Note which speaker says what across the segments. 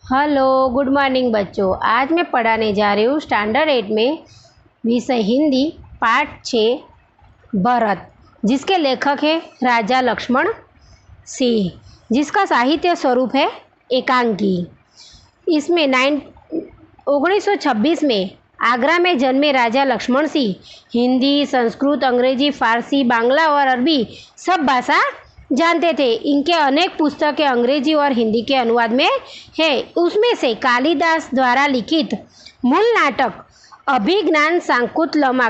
Speaker 1: Hello, good morning बच्चों। आज मैं पढ़ाने जा रही हूँ स्टैंडर्ड 8 में विषय हिंदी पाठ 6 भरत, जिसके लेखक हैं राजा लक्ष्मण सिंह, जिसका साहित्य स्वरूप है एकांकी। इसमें 1926 में आगरा में जन्मे राजा लक्ष्मण सिंह हिंदी, संस्कृत, अंग्रेजी, फारसी, बांग्ला और अरबी सब भाषा जानते थे। इनके अनेक पुस्तकें अंग्रेजी और हिंदी के अनुवाद में है। उसमें से कालिदास द्वारा लिखित मूल नाटक अभिज्ञान शाकुंतलम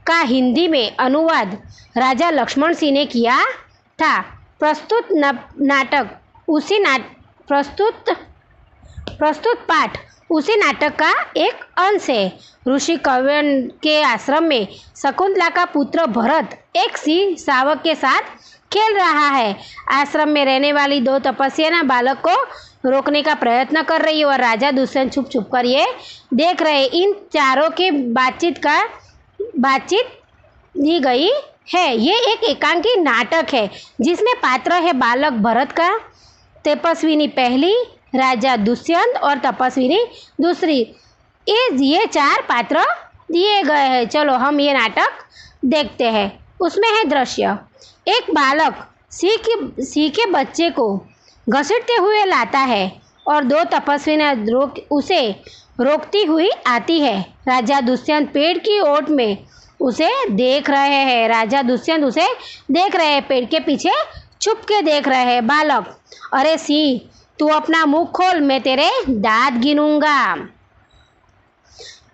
Speaker 1: का हिंदी में अनुवाद राजा लक्ष्मण सिंह ने किया था। प्रस्तुत पाठ उसी नाटक का एक अंश है। ऋषि कव्य के आश्रम में शकुंतला का पुत्र भरत एक सिंह शावक के साथ खेल रहा है। आश्रम में रहने वाली दो तपस्या बालक को रोकने का प्रयत्न कर रही है और राजा दुष्यंत छुप छुप कर ये देख रहे। इन चारों के बातचीत दी गई है। ये एक एकांकी नाटक है जिसमें पात्र है बालक भरत का, तपस्विनी पहली, राजा दुष्यंत और तपस्विनी दूसरी। ये चार पात्र दिए गए हैं। चलो हम ये नाटक देखते हैं। उसमें है दृश्य। एक बालक सिंह के बच्चे को घसीटते हुए लाता है और दो तपस्वियां उसे रोकती हुई आती है। राजा दुष्यंत पेड़ की ओट में उसे देख रहे हैं। पेड़ के पीछे छुप के देख रहे हैं। बालक: अरे सिंह, तू अपना मुंह खोल, मैं तेरे दांत गिनूंगा।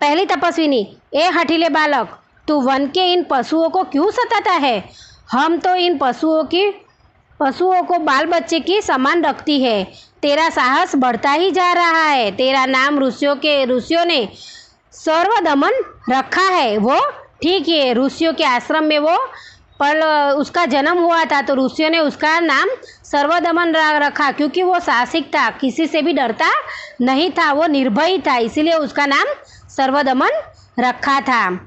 Speaker 1: पहली तपस्विनी: ए हठीले बालक, तू वन के इन पशुओं को क्यों सताता है? हम तो इन पशुओं को बाल बच्चे की समान रखती है। तेरा साहस बढ़ता ही जा रहा है। तेरा नाम ऋषियों ने सर्वदमन रखा है। वो ठीक है, ऋषियों के आश्रम में वो पर उसका जन्म हुआ था तो ऋषियों ने उसका नाम सर्वदमन रखा, क्योंकि वो साहसिक था, किसी से भी डरता नहीं था, वो निर्भय था, इसीलिए उसका नाम सर्वदमन रखा था,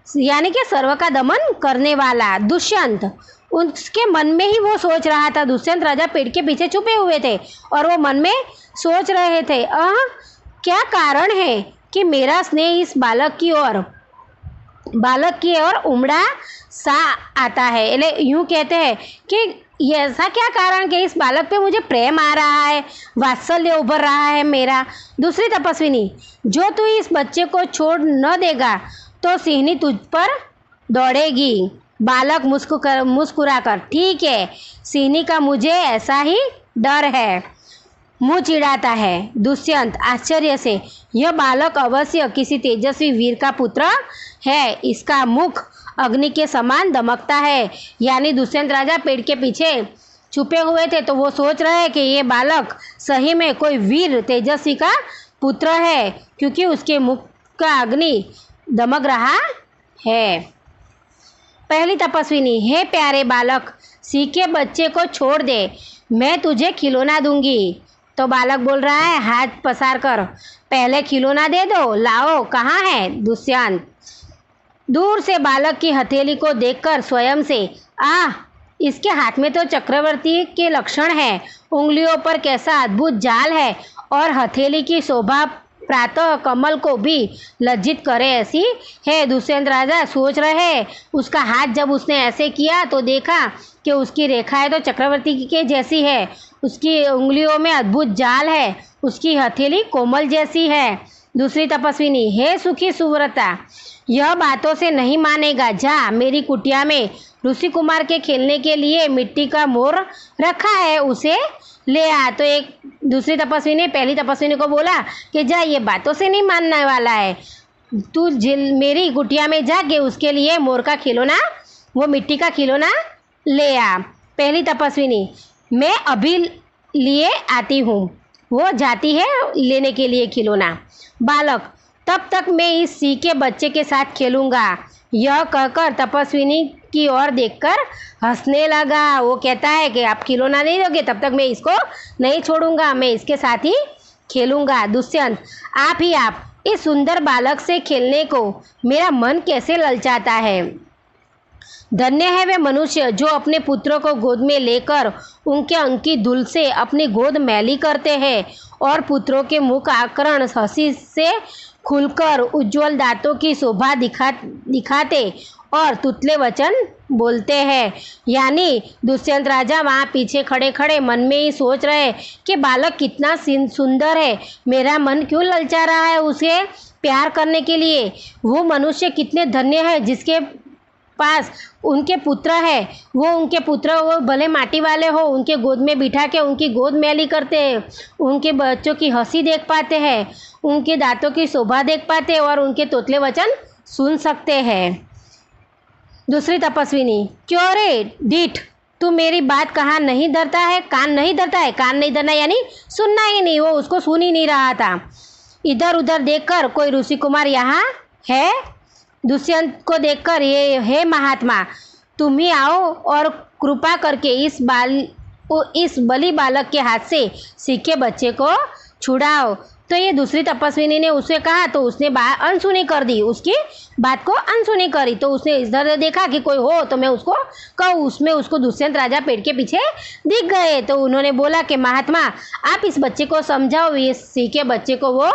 Speaker 1: यानी कि सर्व का दमन करने वाला। दुष्यंत: उसके मन में ही वो सोच रहा था। दुष्यंत राजा पेड़ के पीछे छुपे हुए थे और वो मन में सोच रहे थे, क्या कारण है कि मेरा स्नेह इस बालक की ओर उमड़ा सा आता है। यूँ कहते हैं कि ऐसा क्या कारण कि इस बालक पे मुझे प्रेम आ रहा है, वात्सल्य उभर रहा है मेरा। दूसरी तपस्विनी: जो तू इस बच्चे को छोड़ न देगा तो सिंहनी तुझ पर दौड़ेगी। बालक मुस्कुराकर: ठीक है, सिंहनी का मुझे ऐसा ही डर है, मुँह चिढ़ाता है। दुष्यंत आश्चर्य से: यह बालक अवश्य किसी तेजस्वी वीर का पुत्र है, इसका मुख अग्नि के समान दमकता है। यानी दुष्यंत राजा पेड़ के पीछे छुपे हुए थे तो वो सोच रहे हैं कि ये बालक सही में कोई वीर तेजस्वी का पुत्र है, क्योंकि उसके मुख का अग्नि दमक रहा है। पहली तपस्विनी: हे प्यारे बालक, सिंह के बच्चे को छोड़ दे, मैं तुझे खिलौना दूंगी। तो बालक बोल रहा है हाथ पसार कर, पहले खिलौना दे दो, लाओ, कहाँ है? दुष्यंत दूर से बालक की हथेली को देखकर स्वयं से, इसके हाथ में तो चक्रवर्ती के लक्षण है, उंगलियों पर कैसा अद्भुत जाल है और हथेली की शोभा प्रातः कमल को भी लज्जित करे ऐसी है। दुष्यंत राजा सोच रहे, उसका हाथ जब उसने ऐसे किया तो देखा कि उसकी रेखाएं तो चक्रवर्ती के जैसी है, उसकी उंगलियों में अद्भुत जाल है, उसकी हथेली कोमल जैसी है। दूसरी तपस्विनी: हे सुखी सुव्रता, यह बातों से नहीं मानेगा, जा, मेरी कुटिया में ऋषि कुमार के खेलने के लिए मिट्टी का मोर रखा है, उसे ले आ। तो एक दूसरी तपस्वी ने पहली तपस्विनी को बोला कि जा, ये बातों से नहीं मानने वाला है, तू मेरी कुटिया में जाके उसके लिए मोर का खिलौना, वो मिट्टी का खिलौना ले आ। पहली तपस्विनी: मैं अभी लिए आती हूँ। वो जाती है लेने के लिए खिलौना। बालक: तब तक मैं इस सिंह के बच्चे के साथ खेलूंगा। यह कहकर तपस्विनी की ओर देखकर हंसने लगा। वो कहता है कि आप खिलौना नहीं दोगे तब तक मैं इसको नहीं छोड़ूंगा, मैं इसके साथ ही खेलूंगा। दुष्यंत: आप इस सुंदर बालक से खेलने को मेरा मन कैसे ललचाता है। धन्य है वे मनुष्य जो अपने पुत्रों को गोद में लेकर उनके अंक की धूल से अपनी गोद मैली करते हैं और पुत्रों के मुख आकरण हंसी से खुलकर उज्जवल दांतों की शोभा दिखाते और तुतले वचन बोलते हैं। यानी दुष्यंत राजा वहाँ पीछे खड़े खड़े मन में ही सोच रहे कि बालक कितना सुंदर है, मेरा मन क्यों ललचा रहा है उसे प्यार करने के लिए। वो मनुष्य कितने धन्य है जिसके पास उनके पुत्र है। वो उनके पुत्र वो भले माटी वाले हो, उनके गोद में बिठा के उनकी गोद मैली करते हैं, उनके बच्चों की हंसी देख पाते हैं, उनके दांतों की शोभा देख पाते हैं और उनके तोतले वचन सुन सकते हैं। दूसरी तपस्विनी, क्यों रे डीठ, तू मेरी बात कहाँ नहीं धरता है, कान नहीं धरता है। कान नहीं धरना यानी सुनना ही नहीं, वो उसको सुन ही नहीं रहा था। इधर उधर देखकर कोई ऋषि कुमार यहाँ है। दुष्यंत को देखकर ये हे महात्मा, तुम ही आओ और कृपा करके इस बलि बालक के हाथ से सीखे बच्चे को छुड़ाओ। तो ये दूसरी तपस्विनी ने उसे कहा तो उसने अनसुनी कर दी, उसकी बात को अनसुनी करी। तो उसने इधर देखा कि कोई हो तो मैं उसको कहूँ। उसमें उसको दुष्यंत राजा पेड़ के पीछे दिख गए। तो उन्होंने बोला कि महात्मा आप इस बच्चे को समझाओ, ये सीखे बच्चे को वो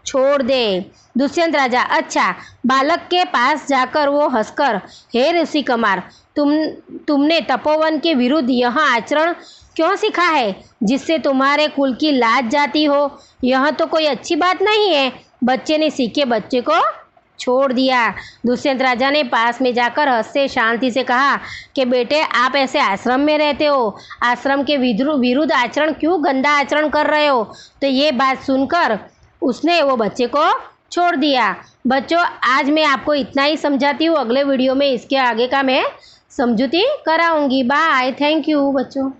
Speaker 1: छोड़ दे। दुष्यंत राजा, अच्छा। बालक के पास जाकर वो हंसकर, हे ऋषि कुमार, तुमने तपोवन के विरुद्ध यह आचरण क्यों सीखा है जिससे तुम्हारे कुल की लाज जाती हो? यह तो कोई अच्छी बात नहीं है। बच्चे ने सीखे बच्चे को छोड़ दिया। दुष्यंत राजा ने पास में जाकर हंसते शांति से कहा कि बेटे आप ऐसे आश्रम में रहते हो, आश्रम के विरुद्ध आचरण क्यों गंदा आचरण कर रहे हो? तो ये बात सुनकर उसने वो बच्चे को छोड़ दिया। बच्चों आज मैं आपको इतना ही समझाती हूँ, अगले वीडियो में इसके आगे का मैं समझौती कराऊंगी। बाय, थैंक यू बच्चों।